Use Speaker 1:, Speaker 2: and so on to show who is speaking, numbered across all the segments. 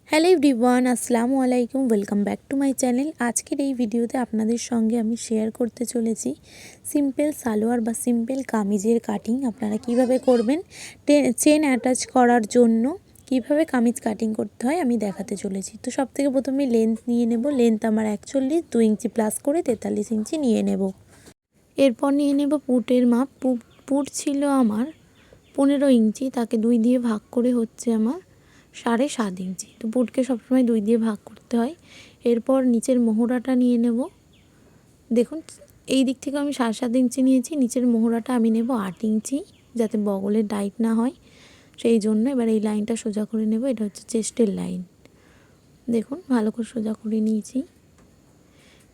Speaker 1: Hello everyone, আসসালামু আলাইকুম। Welcome back to my channel. আজকের এই ভিডিওতে আপনাদের সঙ্গে আমি শেয়ার করতে চলেছি সিম্পল সালোয়ার বা সিম্পল কামিজের কাটিং আপনারা কিভাবে করবেন। চেন অ্যাটাচ করার জন্য কিভাবে কামিজ কাটিং করতে হয় আমি দেখাতে চলেছি। তো সবথেকে প্রথমে লেন্থ নিয়ে নেব। লেন্থ আমার 41, 2 ইঞ্চি প্লাস করে 43 ইঞ্চি নিয়ে নেব। এরপর নিয়ে নেব পুটের মাপ। পুট ছিল আমার 15 ইঞ্চি, তাকে 2 দিয়ে ভাগ করে হচ্ছে আমার 7.5 ইঞ্চি। তো পুটকে সবসময় 2 দিয়ে ভাগ করতে হয়। এরপর নিচের মোহরাটা নিয়ে নেব। দেখুন এই দিক থেকে আমি 7.5 ইঞ্চি নিয়েছি, নিচের মোহরাটা আমি নেব 8 ইঞ্চি, যাতে বগলের টাইট না হয় সেই জন্য। এবার এই লাইনটা সোজা করে নেব। এটা হচ্ছে চেস্টের লাইন, দেখুন ভালো করে সোজা করে নিয়েছি।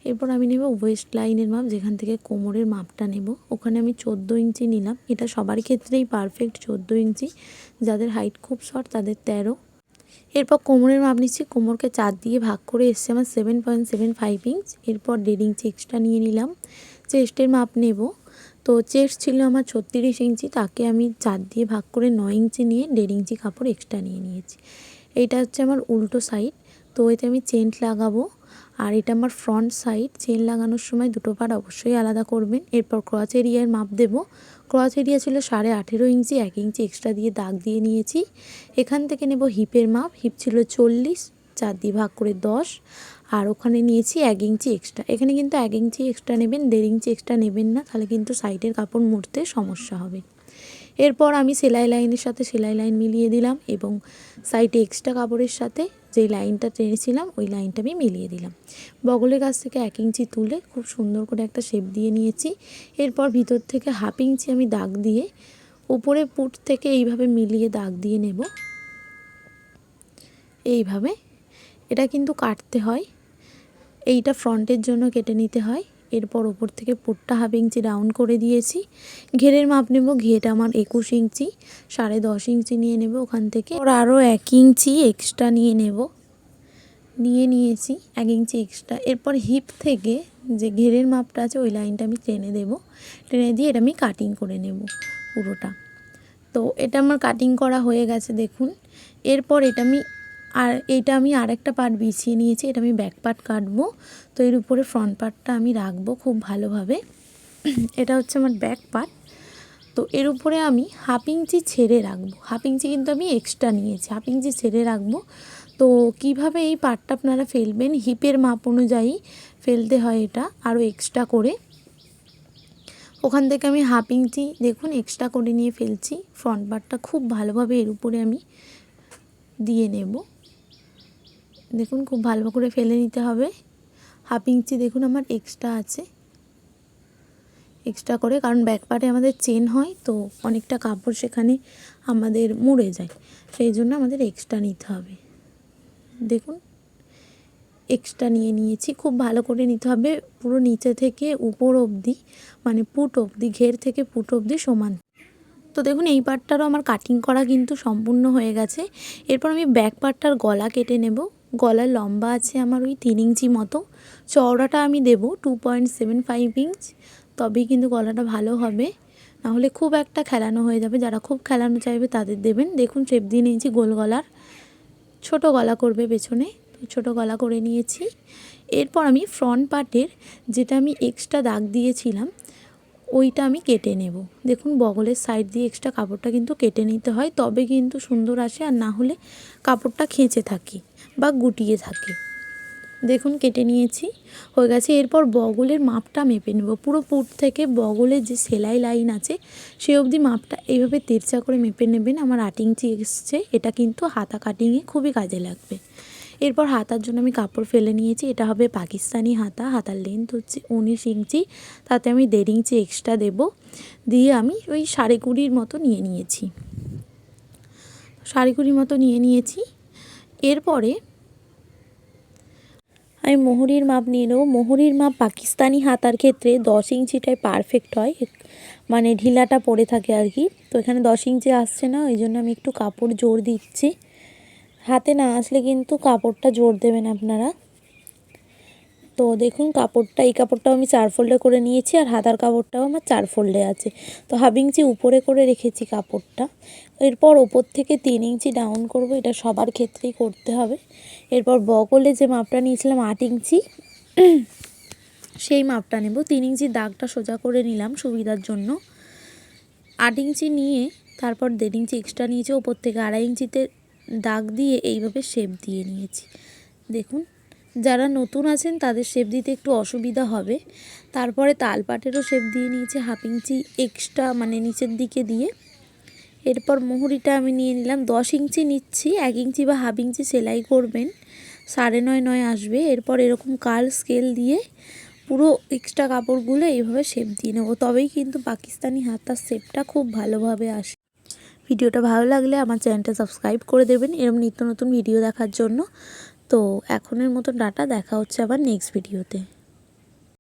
Speaker 1: এরপর আমি নেব ওয়েস্ট লাইনের মাপ, যেখান থেকে কোমরের মাপটা নেব। ওখানে আমি 14 ইঞ্চি নিলাম। এটা সবার ক্ষেত্রেই পারফেক্ট 14 ইঞ্চি, যাদের হাইট খুব শর্ট তাদের 13। এরপর কোমরের মাপ নিচ্ছি। কোমরকে 4 দিয়ে ভাগ করে এসছে আমার 7.75 ইঞ্চ। এরপর 1.5 ইঞ্চি এক্সট্রা নিয়ে নিলাম। চেস্টের মাপ নেব। তো চেস্ট ছিল আমার 36 ইঞ্চি, তাকে আমি 4 দিয়ে ভাগ করে 9 ইঞ্চি নিয়ে 1.5 ইঞ্চি কাপড় এক্সট্রা নিয়ে নিয়েছি। এইটা হচ্ছে আমার উল্টো সাইড। তো এতে আমি চেন লাগাবো, আর এটা আমার ফ্রন্ট সাইড। চেন লাগানোর সময় দুটো পার্ট অবশ্যই আলাদা করবেন। এরপর ক্রচ এরিয়ার মাপ দেব। ক্রচ এরিয়া ছিল 18.5 ইঞ্চি, 1 ইঞ্চি এক্সট্রা দিয়ে দাগ দিয়ে নিয়েছি। এখান থেকে নেব হিপের মাপ। হিপ ছিল 40, 4 দিয়ে ভাগ করে 10, আর ওখানে নিয়েছি 1 ইঞ্চি এক্সট্রা। এখানে কিন্তু 1 ইঞ্চি এক্সট্রা নেবেন, 1.5 ইঞ্চি এক্সট্রা নেবেন না, তাহলে কিন্তু সাইডের কাপড় মুড়তে সমস্যা হবে। এরপর আমি সেলাই লাইনের সাথে সেলাই লাইন মিলিয়ে দিলাম, এবং সাইডে এক্সট্রা কাপড়ের সাথে যেই লাইনটা টেনেছিলাম ওই লাইনটা আমি মিলিয়ে দিলাম। বগলের কাছ থেকে 1 ইঞ্চি তুলে খুব সুন্দর করে একটা শেপ দিয়ে নিয়েছি। এরপর ভিতর থেকে 1/2 ইঞ্চি আমি দাগ দিয়ে উপরে পুট থেকে এইভাবে মিলিয়ে দাগ দিয়ে নেব। এইভাবে এটা কিন্তু কাটতে হয়, এইটা ফ্রন্টের জন্য কেটে নিতে হয়। এরপর ওপর থেকে পুটটা 1/2 ইঞ্চি ডাউন করে দিয়েছি। ঘেরের মাপ নেব। ঘেরটা আমার 21 ইঞ্চি, 10.5 ইঞ্চি নিয়ে নেব ওখান থেকে। ওর আরও 1 ইঞ্চি এক্সট্রা নিয়ে নেব, নিয়ে নিয়েছি 1 ইঞ্চি এক্সট্রা। এরপর হিপ থেকে যে ঘেরের মাপটা আছে ওই লাইনটা আমি টেনে দেব। টেনে দিয়ে এটা আমি কাটিং করে নেব পুরোটা। তো এটা আমার কাটিং করা হয়ে গেছে দেখুন। এরপর এইটা আমি আরেকটা পার্ট বিছিয়ে নিয়েছি। এটা আমি ব্যাক পার্ট কাটবো। তো এর উপরে ফ্রন্ট পার্টটা আমি রাখবো খুব ভালোভাবে। এটা হচ্ছে আমার ব্যাক পার্ট। তো এর উপরে আমি 1/2 ইঞ্চি ছেড়ে রাখবো। 1/2 ইঞ্চি কিন্তু আমি এক্সট্রা নিয়েছি, 1/2 ইঞ্চি ছেড়ে রাখবো। তো কিভাবে এই পার্টটা আপনারা ফেলবেন, হিপের মাপ অনুযায়ী ফেলতে হয় এটা আরও এক্সট্রা করে। ওখান থেকে আমি 1/2 ইঞ্চি দেখুন এক্সট্রা করে নিয়ে ফেলছি। ফ্রন্ট পার্টটা খুব ভালোভাবে এর উপরে আমি দিয়ে নেব। দেখুন খুব ভালো করে ফেলে নিতে হবে। 1/2 ইঞ্চি দেখুন আমার এক্সট্রা আছে, এক্সট্রা করে, কারণ ব্যাক পার্টে আমাদের চেন হয় তো অনেকটা কাপড় সেখানে আমাদের মুড়ে যায়, সেই জন্য আমাদের এক্সট্রা নিতে হবে। দেখুন এক্সট্রা নিয়ে নিয়েছি। খুব ভালো করে নিতে হবে, পুরো নিচে থেকে উপর অবধি, মানে পুট অবধি, ঘের থেকে পুট অবধি সমান। তো দেখুন এই পার্টটারও আমার কাটিং করা কিন্তু সম্পূর্ণ হয়ে গেছে। এরপর আমি ব্যাক পার্টটার গলা কেটে নেব। গলার লম্বা আছে আমার ওই 3 ইঞ্চি মতো, চওড়াটা আমি দেব 2.75 ইঞ্চ, তবেই কিন্তু গলাটা ভালো হবে, নাহলে খুব একটা খেলানো হয়ে যাবে। যারা খুব খেলানো চাইবে তাদের দেবেন। দেখুন শেপ দিয়ে নিয়েছি গোল গলার, ছোট গলা করবে পেছনে, ছোট গলা করে নিয়েছি। এরপর আমি ফ্রন্ট পার্টের যেটা আমি এক্সট্রা দাগ দিয়েছিলাম ওইটা আমি কেটে নেব। দেখুন বগলের সাইড দিয়ে এক্সট্রা কাপড়টা কিন্তু কেটে নিতে হয়, তবে কিন্তু সুন্দর আসে, আর না হলে কাপড়টা খেঁচে থাকে বা গুটিয়ে থাকে। দেখুন কেটে নিয়েছি, হয়ে গেছে। এরপর বগলের মাপটা মেপে নেব। পুরো পুট থেকে বগলের যে সেলাই লাইন আছে সেই অবধি মাপটা এইভাবে তেরচা করে মেপে নেবেন। আমার 8 ইঞ্চি এসছে। এটা কিন্তু হাতা কাটিংয়ে খুবই কাজে লাগবে। এরপর হাতার জন্য আমি কাপড় ফেলে নিয়েছি। এটা হবে পাকিস্তানি হাতা। হাতার লেন্থ হচ্ছে 19 ইঞ্চি, তাতে আমি 1.5 ইঞ্চি এক্সট্রা দেব, দিয়ে আমি ওই 20.5 মতো নিয়ে নিয়েছি। 20.5 মতো নিয়ে নিয়েছি। এরপরে আমি মোহরির মাপ নিয়ে নেব। মোহরির মাপ পাকিস্তানি হাতার ক্ষেত্রে 10 ইঞ্চিটাই পারফেক্ট হয়, মানে ঢিলাটা পড়ে থাকে আর কি। তো এখানে 10 ইঞ্চি আসছে না, ওই জন্য আমি একটু কাপড় জোর দিচ্ছি। হাতে না আসলে কিন্তু কাপড়টা জোর দেবেন আপনারা। তো দেখুন কাপড়টা, এই কাপড়টাও আমি 4 ফোল্ডে করে নিয়েছি, আর হাতার কাপড়টাও আমার 4 ফোল্ডে আছে। তো 1/2 ইঞ্চি উপরে করে রেখেছি কাপড়টা। এরপর ওপর থেকে 3 ইঞ্চি ডাউন করব, এটা সবার ক্ষেত্রেই করতে হবে। এরপর বগলে যে মাপটা নিয়েছিলাম 8 ইঞ্চি, সেই মাপটা নেব। 3 ইঞ্চির দাগটা সোজা করে নিলাম সুবিধার জন্য। 8 ইঞ্চি নিয়ে তারপর 1.5 ইঞ্চি এক্সট্রা নিয়েছি, ওপর থেকে 2.5 ইঞ্চিতে দাগ দিয়ে এইভাবে শেপ দিয়ে নিয়েছি। দেখুন, যারা নতুন আছেন তাদের শেপ দিতে একটু অসুবিধা হবে। তারপরে তালপাটেরও শেপ দিয়ে নিয়েছি 1/2 ইঞ্চি এক্সট্রা, মানে নিচের দিকে দিয়ে। এরপর মুহুরিটা আমি নিয়ে নিলাম 10 ইঞ্চি নিচ্ছি, 1 ইঞ্চি বা 1/2 ইঞ্চি সেলাই করবেন, 9.5 আসবে। এরপর এরকম কার্ল স্কেল দিয়ে পুরো এক্সট্রা কাপড়গুলো এইভাবে শেপ দিয়ে নেব, তবেই কিন্তু পাকিস্তানি হাতার শেপটা খুব ভালোভাবে আসে। ভিডিওটা ভালো লাগলে আমার চ্যানেলটা সাবস্ক্রাইব করে দেবেন এরকম নিত্য নতুন ভিডিও দেখার জন্য। তো এখনের মতো টাটা, দেখা হচ্ছে আবার নেক্সট ভিডিওতে।